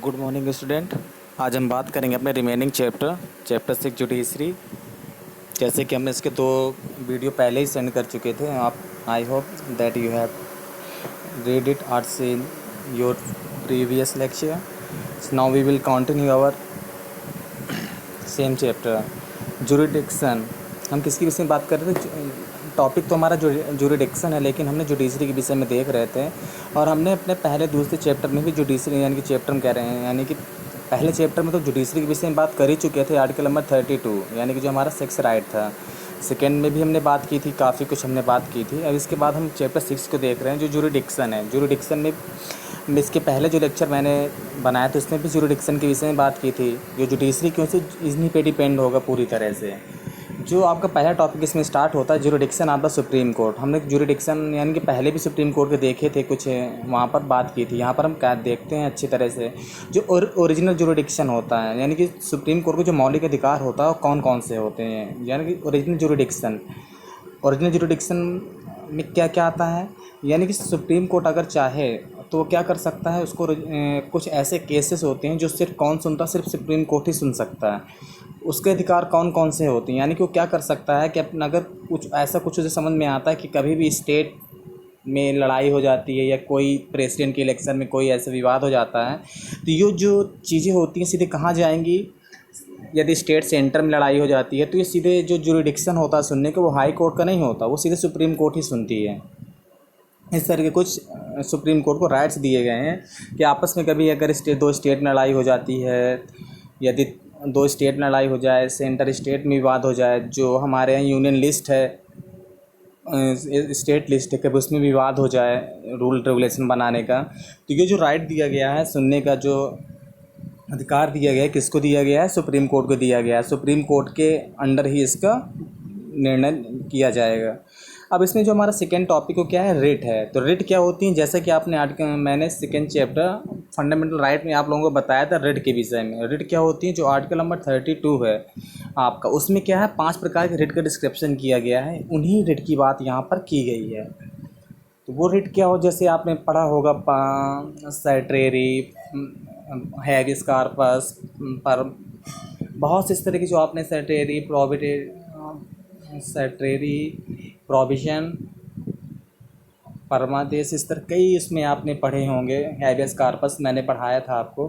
Good morning student. आज हम बात करेंगे अपने रिमेनिंग चैप्टर 6 जुडिशरी। जैसे कि हमने इसके 2 वीडियो पहले ही सेंड कर चुके थे। आप I hope that you have read it or seen your previous lecture. So now we will continue our same chapter jurisdiction। हम किसकी विषय में बात कर रहे थे? टॉपिक तो हमारा जुरिडिक्शन है, लेकिन हमने जुडिशरी के विषय में देख रहे थे। और हमने अपने पहले दूसरे चैप्टर में भी जुडिशरी यानी कि चैप्टर हम कह रहे हैं, यानी कि पहले चैप्टर में तो जुडिशरी के विषय में बात कर ही चुके थे। आर्टिकल नंबर 32 यानी कि जो हमारा सेक्स राइट था। सेकेंड में भी हमने बात की थी, काफ़ी कुछ हमने बात की थी। अब इसके बाद हम चैप्टर 6 को देख रहे हैं जो जुरिडिक्शन है। जुरिडिक्शन में इसके पहले जो लेक्चर मैंने बनाया था उसमें भी जुरिडिक्शन के विषय में बात की थी। जो जुडिशरी क्यों से इन्हीं पे डिपेंड होगा पूरी तरह से। जो आपका पहला टॉपिक इसमें स्टार्ट होता है jurisdiction of the supreme court. हमने जुरिडिक्शन यानी कि पहले भी सुप्रीम कोर्ट के देखे थे, कुछ वहाँ पर बात की थी। यहाँ पर हम क्या देखते हैं अच्छी तरह से, जो ओरिजिनल जुरिडिक्शन होता है यानी कि सुप्रीम कोर्ट को जो मौलिक अधिकार होता है वो कौन कौन से होते हैं, यानी कि ओरिजिनल जुरिडिक्शन में क्या क्या आता है। यानी कि सुप्रीम कोर्ट अगर चाहे तो वो क्या कर सकता है, उसको कुछ ऐसे केसेस होते हैं जो सिर्फ कौन सुनता, सिर्फ सुप्रीम कोर्ट ही सुन सकता है। उसके अधिकार कौन कौन से होते हैं, यानी कि वो क्या कर सकता है कि अपना अगर कुछ उसे समझ में आता है कि कभी भी स्टेट में लड़ाई हो जाती है या कोई प्रेसिडेंट के इलेक्शन में कोई ऐसा विवाद हो जाता है, तो ये जो चीज़ें होती हैं सीधे कहाँ जाएंगी। यदि स्टेट सेंटर में लड़ाई हो जाती है तो ये सीधे जो जुरिडिक्शन होता है सुनने का, वो हाई कोर्ट का नहीं होता, वो सीधे सुप्रीम कोर्ट ही सुनती है। इस तरह के कुछ सुप्रीम कोर्ट को राइट्स दिए गए हैं कि आपस में कभी अगर दो स्टेट में लड़ाई हो जाती है, यदि 2 स्टेट में लड़ाई हो जाए, सेंटर स्टेट में विवाद हो जाए, जो हमारे यहाँ यूनियन लिस्ट है, स्टेट लिस्ट है, कभी उसमें विवाद हो जाए रूल रेगुलेशन बनाने का, तो ये जो राइट दिया गया है सुनने का, जो अधिकार दिया गया है, किसको दिया गया है? सुप्रीम कोर्ट को दिया गया है। सुप्रीम कोर्ट के अंडर ही इसका निर्णय किया जाएगा। अब इसमें जो हमारा सेकेंड टॉपिक को क्या है, रिट है। तो रिट क्या होती है, जैसे कि आपने मैंने सेकेंड चैप्टर फंडामेंटल राइट में आप लोगों को बताया था रिट के विषय में। रिट क्या होती है, जो आर्टिकल नंबर 32 है आपका, उसमें क्या है 5 प्रकार के रिट का डिस्क्रिप्शन किया गया है। उन्हीं रिट की बात यहाँ पर की गई है। तो वो रिट क्या हो, जैसे आपने पढ़ा होगा सैट्रेरी, हैविस कार्पस, पर बहुत से इस तरह की जो आपने सैट्रेरी प्रोविजन, परमादेश, इस तरह कई इसमें आपने पढ़े होंगे। हैवियस कार्पस मैंने पढ़ाया था आपको।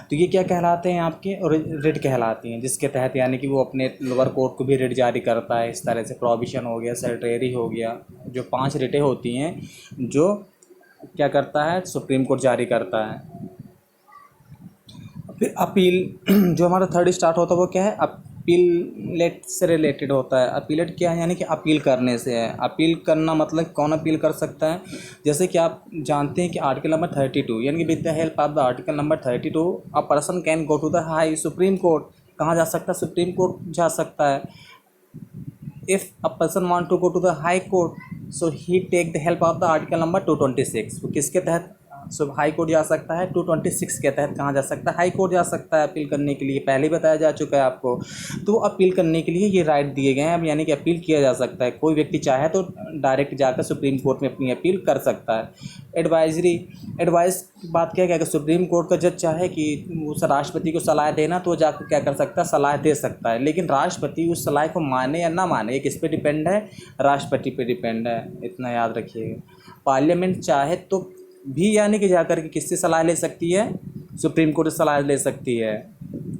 तो ये क्या कहलाते हैं, आपके रिट कहलाती हैं, जिसके तहत यानी कि वो अपने लोअर कोर्ट को भी रिट जारी करता है। इस तरह से प्रोविजन हो गया, सैट्रेरी हो गया, जो 5 रिटें होती हैं जो क्या करता है, सुप्रीम कोर्ट जारी करता है। फिर अपील जो हमारा थर्ड स्टार्ट होता है वो क्या है, अपीलेट से रिलेटेड होता है। अपीलेट क्या है, यानी कि अपील करने से है। अपील करना मतलब कौन अपील कर सकता है, जैसे कि आप जानते हैं कि आर्टिकल नंबर 32 यानी कि with the help of the article number 32 a person can go to the high supreme court. कहाँ जा सकता है, सुप्रीम कोर्ट जा सकता है। If a person want to go to the high court so he take the help of the article number 226। वो किसके तहत सब हाई कोर्ट जा सकता है, 226 के तहत कहाँ जा सकता है, हाई कोर्ट जा सकता है अपील करने के लिए। पहले बताया जा चुका है आपको। तो अपील करने के लिए ये राइट दिए गए हैं। अब यानी कि अपील किया जा सकता है, कोई व्यक्ति चाहे तो डायरेक्ट जाकर सुप्रीम कोर्ट में अपनी अपील कर सकता है। एडवाइस बात क्या है कि अगर सुप्रीम कोर्ट का जज चाहे कि उस राष्ट्रपति को सलाह देना, तो जाकर क्या कर सकता है, सलाह दे सकता है। लेकिन राष्ट्रपति उस सलाह को माने या ना माने, ये किस पे डिपेंड है, राष्ट्रपति पे डिपेंड है, इतना याद रखिएगा। पार्लियामेंट चाहे तो भी यानी कि जाकर के किससे सलाह ले सकती है, सुप्रीम कोर्ट से सलाह ले सकती है।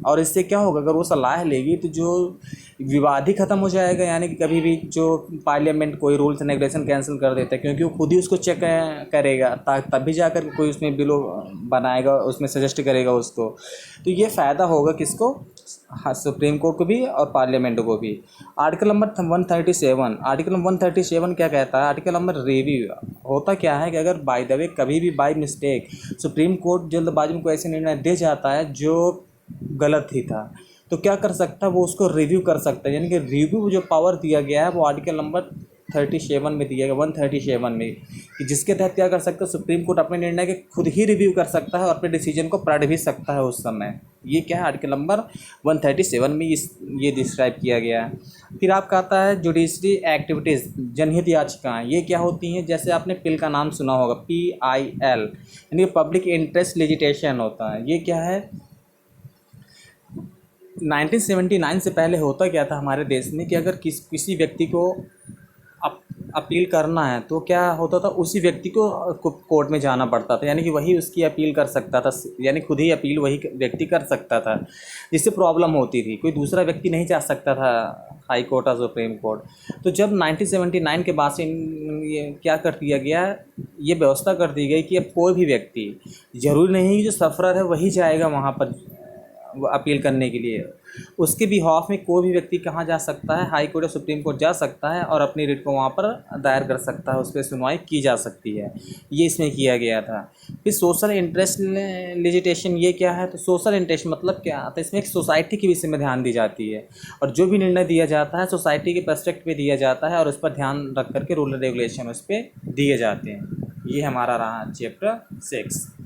और इससे क्या होगा, अगर वो सलाह लेगी तो जो विवाद ही ख़त्म हो जाएगा। यानी कि कभी भी जो पार्लियामेंट कोई रूल्स एंड रेगुलेशन कैंसिल कर देता है, क्योंकि वो खुद ही उसको चेक करेगा, तभी जाकर के कोई उसमें बिल बनाएगा, उसमें सजेस्ट करेगा उसको। तो ये फ़ायदा होगा किसको, हाँ, सुप्रीम कोर्ट को भी और पार्लियामेंट को भी। आर्टिकल नंबर 137 क्या कहता है, आर्टिकल नंबर रिव्यू होता क्या है कि अगर बाय द वे कभी भी बाय मिस्टेक सुप्रीम कोर्ट जल्दबाजी में कोई ऐसे निर्णय दे जाता है जो गलत ही था, तो क्या कर सकता है, वो उसको रिव्यू कर सकता है। यानी कि रिव्यू जो पावर दिया गया है वो आर्टिकल नंबर 137 में दिया गया, 137 में, कि जिसके तहत क्या कर सकते हैं, सुप्रीम कोर्ट अपने निर्णय के खुद ही रिव्यू कर सकता है और अपने डिसीजन को पढ़ भी सकता है उस समय। ये क्या है, आर्टिकल नंबर 137 में ये डिस्क्राइब किया गया है। फिर आपका आता है जुडिशरी एक्टिविटीज़, जनहित याचिकाएँ। ये क्या होती हैं, जैसे आपने पिल का नाम सुना होगा, PIL, यानी पब्लिक इंटरेस्ट लिजिटेशन होता है। ये क्या है, 1979 से पहले होता क्या था हमारे देश में कि अगर किसी व्यक्ति को अपील करना है तो क्या होता था, उसी व्यक्ति को कोर्ट में जाना पड़ता था, यानी कि वही उसकी अपील कर सकता था, यानी खुद ही अपील वही व्यक्ति कर सकता था, जिससे प्रॉब्लम होती थी, कोई दूसरा व्यक्ति नहीं जा सकता था हाई कोर्ट और सुप्रीम कोर्ट। तो जब 1979 के बाद से ये क्या कर दिया गया, ये व्यवस्था कर दी गई कि अब कोई भी व्यक्ति, ज़रूरी नहीं कि जो सफ़रर है वही जाएगा वहाँ पर अपील करने के लिए, उसके बिहाफ में कोई भी व्यक्ति कहाँ जा सकता है, हाई कोर्ट या सुप्रीम कोर्ट जा सकता है और अपनी रिट को वहाँ पर दायर कर सकता है, उस पर सुनवाई की जा सकती है। ये इसमें किया गया था। फिर सोशल इंटरेस्ट लिजिटेशन, ये क्या है, तो सोशल इंटरेस्ट मतलब क्या आता है, इसमें एक सोसाइटी के विषय में ध्यान दी जाती है और जो भी निर्णय दिया जाता है सोसाइटी के पर्सपेक्ट पे दिया जाता है और उस पर ध्यान रख करके रूल रेगुलेशन उस पर दिए जाते हैं। ये हमारा रहा चैप्टर 6।